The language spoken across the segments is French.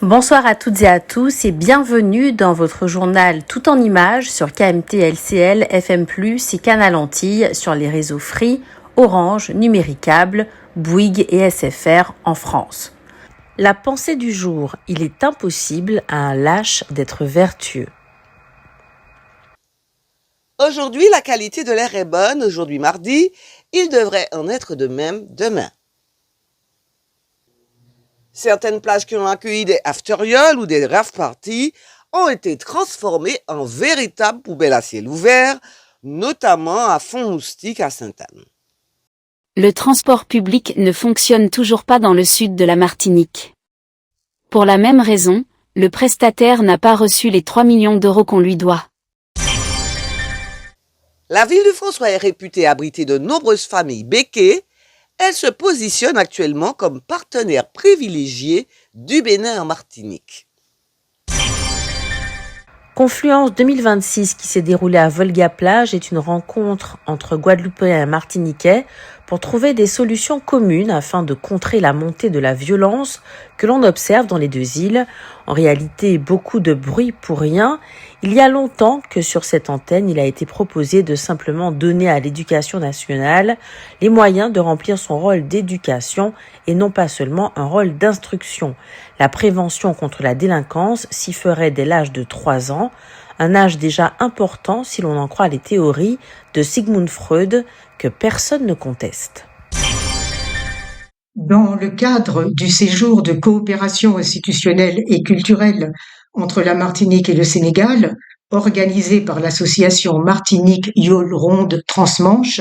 Bonsoir à toutes et à tous et bienvenue dans votre journal tout en images sur KMT LCL, FM+, et Canal Antilles sur les réseaux Free, Orange, Numéricable, Bouygues et SFR en France. La pensée du jour, il est impossible à un lâche d'être vertueux. Aujourd'hui, la qualité de l'air est bonne, aujourd'hui mardi, il devrait en être de même demain. Certaines plages qui ont accueilli des afterioles ou des rave parties ont été transformées en véritables poubelles à ciel ouvert, notamment à Font-Moustique à Sainte-Anne. Le transport public ne fonctionne toujours pas dans le sud de la Martinique. Pour la même raison, le prestataire n'a pas reçu les 3 millions d'euros qu'on lui doit. La ville de François est réputée abriter de nombreuses familles béquées. Elle se positionne actuellement comme partenaire privilégié du Bénin en Martinique. Confluence 2026 qui s'est déroulée à Volga-Plage est une rencontre entre Guadeloupéens et Martiniquais pour trouver des solutions communes afin de contrer la montée de la violence que l'on observe dans les deux îles. En réalité, beaucoup de bruit pour rien. Il y a longtemps que sur cette antenne, il a été proposé de simplement donner à l'éducation nationale les moyens de remplir son rôle d'éducation et non pas seulement un rôle d'instruction. La prévention contre la délinquance s'y ferait dès l'âge de 3 ans, un âge déjà important si l'on en croit les théories de Sigmund Freud que personne ne conteste. Dans le cadre du séjour de coopération institutionnelle et culturelle entre la Martinique et le Sénégal, organisé par l'association Martinique Yole Ronde Transmanche,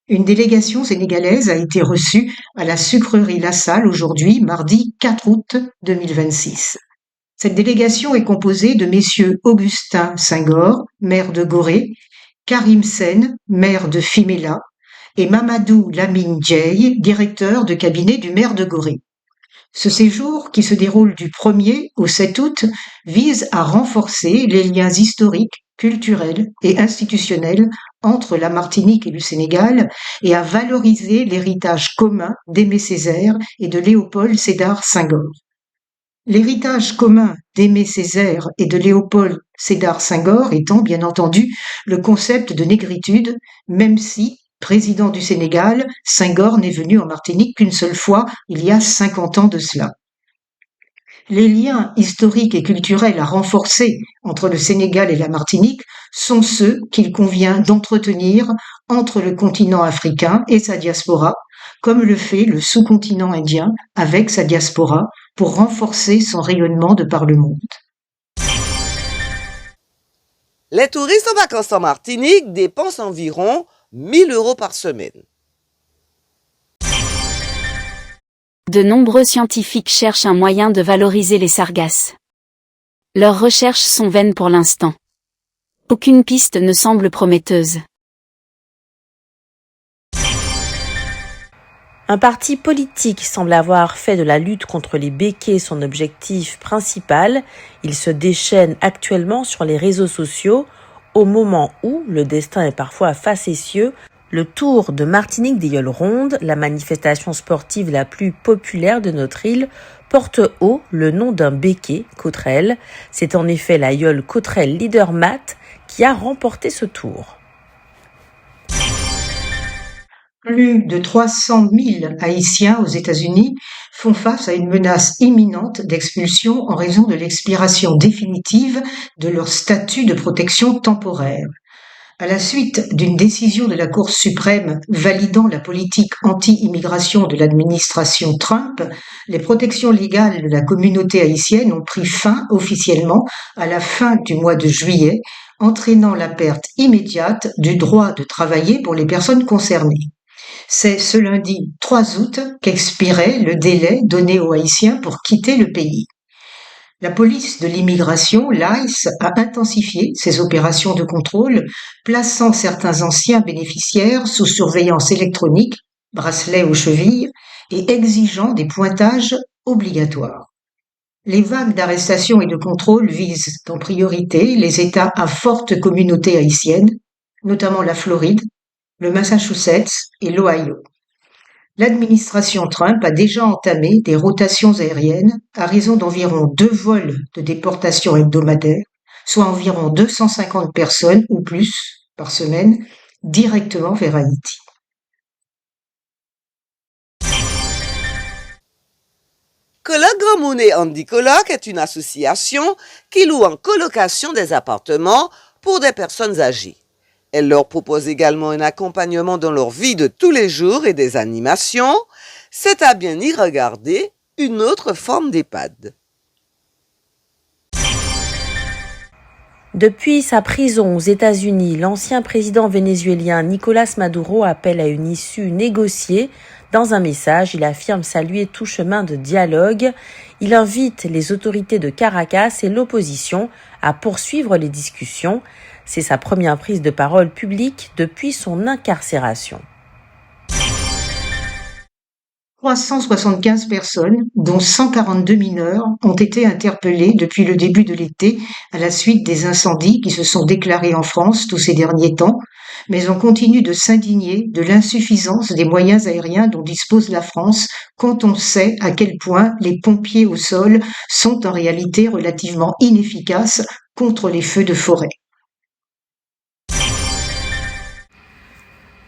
une délégation sénégalaise a été reçue à la sucrerie La Salle aujourd'hui, mardi 4 août 2026. Cette délégation est composée de messieurs Augustin Senghor, maire de Gorée, Karim Sen, maire de Fimela, et Mamadou Lamine Dieye, directeur de cabinet du maire de Gorée. Ce séjour, qui se déroule du 1er au 7 août, vise à renforcer les liens historiques, culturels et institutionnels entre la Martinique et le Sénégal et à valoriser l'héritage commun d'Aimé Césaire et de Léopold Sédar Senghor. L'héritage commun d'Aimé Césaire et de Léopold Sédar Senghor étant bien entendu le concept de négritude, même si, président du Sénégal, Senghor n'est venu en Martinique qu'une seule fois, il y a 50 ans de cela. Les liens historiques et culturels à renforcer entre le Sénégal et la Martinique sont ceux qu'il convient d'entretenir entre le continent africain et sa diaspora, comme le fait le sous-continent indien avec sa diaspora, pour renforcer son rayonnement de par le monde. Les touristes en vacances en Martinique dépensent environ 1 000 € par semaine. De nombreux scientifiques cherchent un moyen de valoriser les sargasses. Leurs recherches sont vaines pour l'instant. Aucune piste ne semble prometteuse. Un parti politique semble avoir fait de la lutte contre les béquets son objectif principal. Il se déchaîne actuellement sur les réseaux sociaux au moment où le destin est parfois facétieux. Le Tour de Martinique des Yoles Rondes, la manifestation sportive la plus populaire de notre île, porte haut le nom d'un béquet, Cotterelle. C'est en effet la Yole Cotterelle Leader Mat qui a remporté ce tour. Plus de 300 000 Haïtiens aux États-Unis font face à une menace imminente d'expulsion en raison de l'expiration définitive de leur statut de protection temporaire. À la suite d'une décision de la Cour suprême validant la politique anti-immigration de l'administration Trump, les protections légales de la communauté haïtienne ont pris fin officiellement à la fin du mois de juillet, entraînant la perte immédiate du droit de travailler pour les personnes concernées. C'est ce lundi 3 août qu'expirait le délai donné aux Haïtiens pour quitter le pays. La police de l'immigration, l'ICE, a intensifié ses opérations de contrôle, plaçant certains anciens bénéficiaires sous surveillance électronique, bracelets aux chevilles, et exigeant des pointages obligatoires. Les vagues d'arrestations et de contrôle visent en priorité les États à forte communauté haïtienne, notamment la Floride, le Massachusetts et l'Ohio. L'administration Trump a déjà entamé des rotations aériennes à raison d'environ 2 vols de déportation hebdomadaires, soit environ 250 personnes ou plus par semaine, directement vers Haïti. Coloc Grand Monnaie Andy Coloc est une association qui loue en colocation des appartements pour des personnes âgées. Elle leur propose également un accompagnement dans leur vie de tous les jours et des animations. C'est à bien y regarder une autre forme d'EHPAD. Depuis sa prison aux États-Unis, l'ancien président vénézuélien Nicolás Maduro appelle à une issue négociée. Dans un message, il affirme saluer tout chemin de dialogue. Il invite les autorités de Caracas et l'opposition à poursuivre les discussions. C'est sa première prise de parole publique depuis son incarcération. 375 personnes, dont 142 mineurs, ont été interpellées depuis le début de l'été à la suite des incendies qui se sont déclarés en France tous ces derniers temps, mais on continue de s'indigner de l'insuffisance des moyens aériens dont dispose la France quand on sait à quel point les pompiers au sol sont en réalité relativement inefficaces contre les feux de forêt.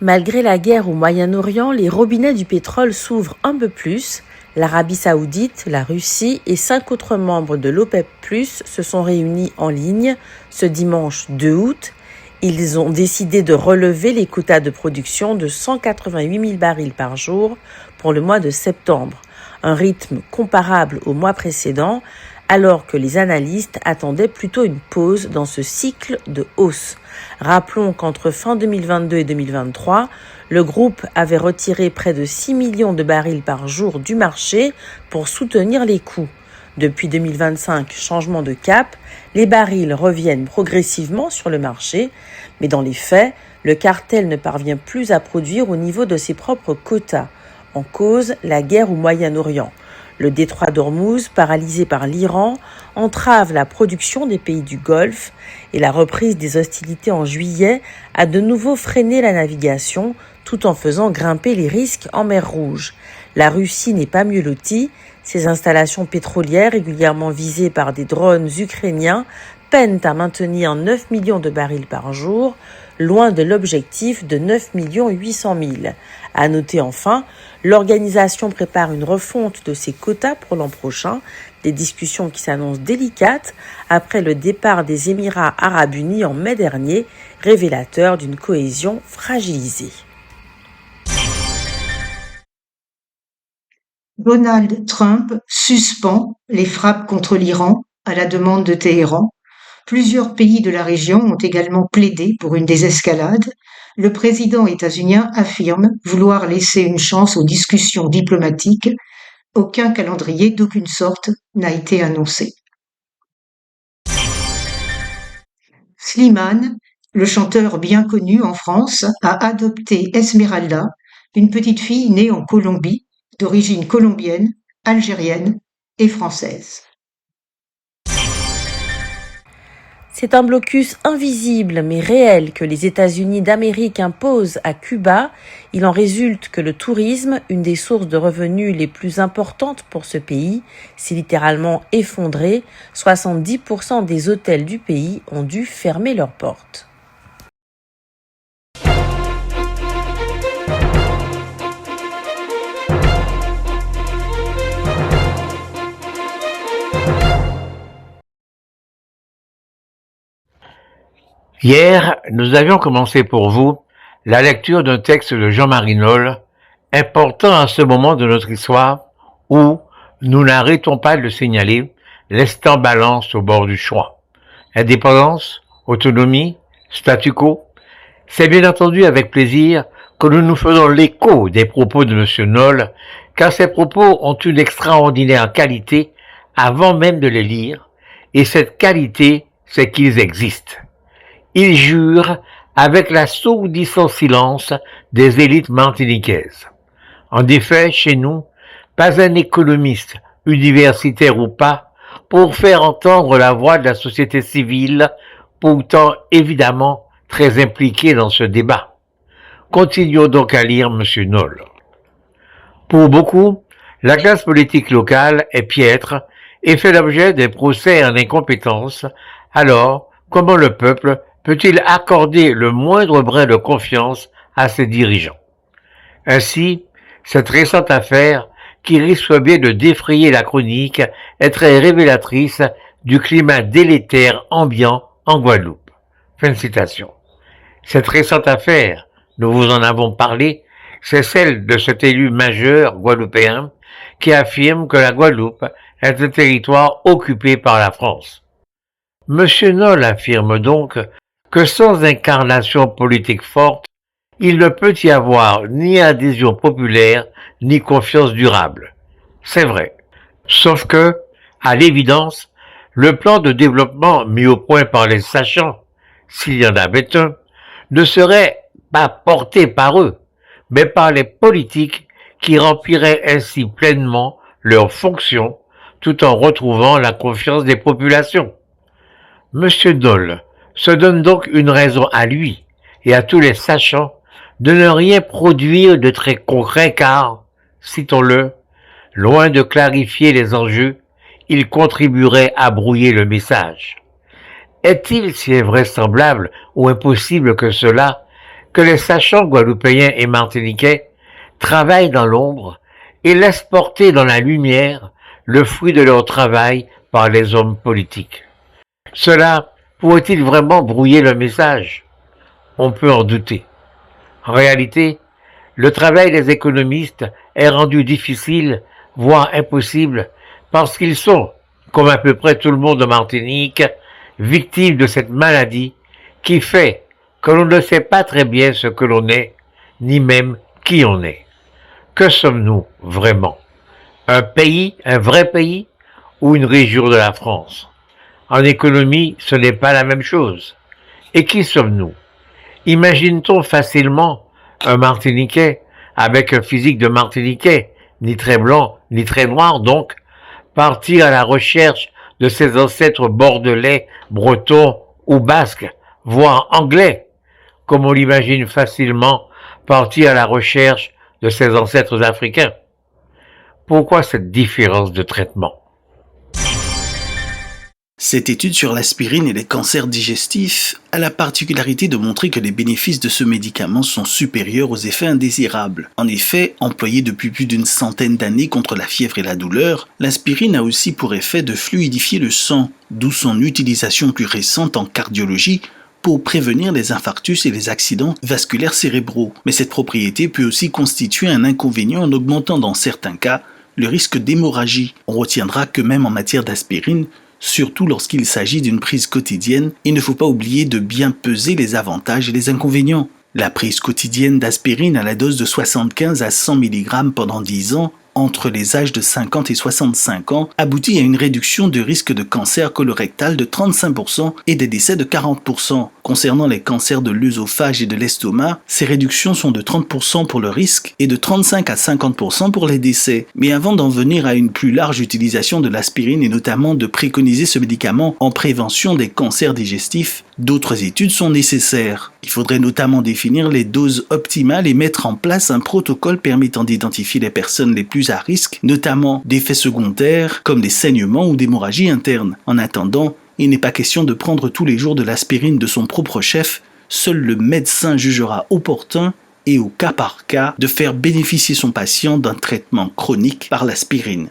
Malgré la guerre au Moyen-Orient, les robinets du pétrole s'ouvrent un peu plus. L'Arabie Saoudite, la Russie et 5 autres membres de l'OPEP+, se sont réunis en ligne ce dimanche 2 août. Ils ont décidé de relever les quotas de production de 188 000 barils par jour pour le mois de septembre, un rythme comparable au mois précédent, alors que les analystes attendaient plutôt une pause dans ce cycle de hausse. Rappelons qu'entre fin 2022 et 2023, le groupe avait retiré près de 6 millions de barils par jour du marché pour soutenir les coûts. Depuis 2025, changement de cap, les barils reviennent progressivement sur le marché, mais dans les faits, le cartel ne parvient plus à produire au niveau de ses propres quotas. En cause, la guerre au Moyen-Orient. Le détroit d'Ormuz, paralysé par l'Iran, entrave la production des pays du Golfe et la reprise des hostilités en juillet a de nouveau freiné la navigation tout en faisant grimper les risques en mer Rouge. La Russie n'est pas mieux lotie. Ses installations pétrolières, régulièrement visées par des drones ukrainiens, peinent à maintenir 9 millions de barils par jour, loin de l'objectif de 9 800 000. À noter enfin, l'organisation prépare une refonte de ses quotas pour l'an prochain, des discussions qui s'annoncent délicates après le départ des Émirats arabes unis en mai dernier, révélateur d'une cohésion fragilisée. Donald Trump suspend les frappes contre l'Iran à la demande de Téhéran. Plusieurs pays de la région ont également plaidé pour une désescalade. Le président états-unien affirme vouloir laisser une chance aux discussions diplomatiques. Aucun calendrier d'aucune sorte n'a été annoncé. Slimane, le chanteur bien connu en France, a adopté Esmeralda, une petite fille née en Colombie, d'origine colombienne, algérienne et française. C'est un blocus invisible mais réel que les États-Unis d'Amérique imposent à Cuba. Il en résulte que le tourisme, une des sources de revenus les plus importantes pour ce pays, s'est littéralement effondré. 70% des hôtels du pays ont dû fermer leurs portes. Hier, nous avions commencé pour vous la lecture d'un texte de Jean-Marie Noll, important à ce moment de notre histoire où, nous n'arrêtons pas de le signaler, l'instant balance au bord du choix. Indépendance, autonomie, statu quo, c'est bien entendu avec plaisir que nous nous faisons l'écho des propos de M. Noll, car ces propos ont une extraordinaire qualité avant même de les lire, et cette qualité, c'est qu'ils existent. Il jure avec l'assourdissant silence des élites martiniquaises. En effet, chez nous, pas un économiste, universitaire ou pas, pour faire entendre la voix de la société civile, pourtant évidemment très impliquée dans ce débat. Continuons donc à lire M. Noll. Pour beaucoup, la classe politique locale est piètre et fait l'objet des procès en incompétence. Alors, comment le peuple peut-il accorder le moindre brin de confiance à ses dirigeants? Ainsi, cette récente affaire, qui risque bien de défrayer la chronique, est très révélatrice du climat délétère ambiant en Guadeloupe. Fin de citation. Cette récente affaire, nous vous en avons parlé, c'est celle de cet élu majeur guadeloupéen qui affirme que la Guadeloupe est un territoire occupé par la France. Monsieur Noll affirme donc que sans incarnation politique forte, il ne peut y avoir ni adhésion populaire, ni confiance durable. C'est vrai. Sauf que, à l'évidence, le plan de développement mis au point par les sachants, s'il y en avait un, ne serait pas porté par eux, mais par les politiques qui rempliraient ainsi pleinement leurs fonctions tout en retrouvant la confiance des populations. Monsieur Noll se donne donc une raison à lui et à tous les sachants de ne rien produire de très concret car, citons-le, loin de clarifier les enjeux, il contribuerait à brouiller le message. Est-il si invraisemblable ou impossible que cela, que les sachants guadeloupéens et martiniquais travaillent dans l'ombre et laissent porter dans la lumière le fruit de leur travail par les hommes politiques? Cela pourrait-il vraiment brouiller le message? On peut en douter. En réalité, le travail des économistes est rendu difficile, voire impossible, parce qu'ils sont, comme à peu près tout le monde en Martinique, victimes de cette maladie qui fait que l'on ne sait pas très bien ce que l'on est, ni même qui on est. Que sommes-nous vraiment? Un pays, un vrai pays, ou une région de la France? En économie, ce n'est pas la même chose. Et qui sommes-nous? Imagine-t-on facilement un Martiniquais avec un physique de Martiniquais, ni très blanc, ni très noir donc, partir à la recherche de ses ancêtres bordelais, bretons ou basques, voire anglais, comme on l'imagine facilement partir à la recherche de ses ancêtres africains? Pourquoi cette différence de traitement? Cette étude sur l'aspirine et les cancers digestifs a la particularité de montrer que les bénéfices de ce médicament sont supérieurs aux effets indésirables. En effet, employé depuis plus d'une centaine d'années contre la fièvre et la douleur, l'aspirine a aussi pour effet de fluidifier le sang, d'où son utilisation plus récente en cardiologie pour prévenir les infarctus et les accidents vasculaires cérébraux. Mais cette propriété peut aussi constituer un inconvénient en augmentant dans certains cas le risque d'hémorragie. On retiendra que même en matière d'aspirine, surtout lorsqu'il s'agit d'une prise quotidienne, il ne faut pas oublier de bien peser les avantages et les inconvénients. La prise quotidienne d'aspirine à la dose de 75 à 100 mg pendant 10 ans, entre les âges de 50 et 65 ans, aboutit à une réduction de risque de cancer colorectal de 35% et des décès de 40%. Concernant les cancers de l'œsophage et de l'estomac, ces réductions sont de 30% pour le risque et de 35 à 50% pour les décès. Mais avant d'en venir à une plus large utilisation de l'aspirine et notamment de préconiser ce médicament en prévention des cancers digestifs, d'autres études sont nécessaires. Il faudrait notamment définir les doses optimales et mettre en place un protocole permettant d'identifier les personnes les plus à risque, notamment d'effets secondaires comme des saignements ou d'hémorragies internes. En attendant, il n'est pas question de prendre tous les jours de l'aspirine de son propre chef, seul le médecin jugera opportun et au cas par cas de faire bénéficier son patient d'un traitement chronique par l'aspirine.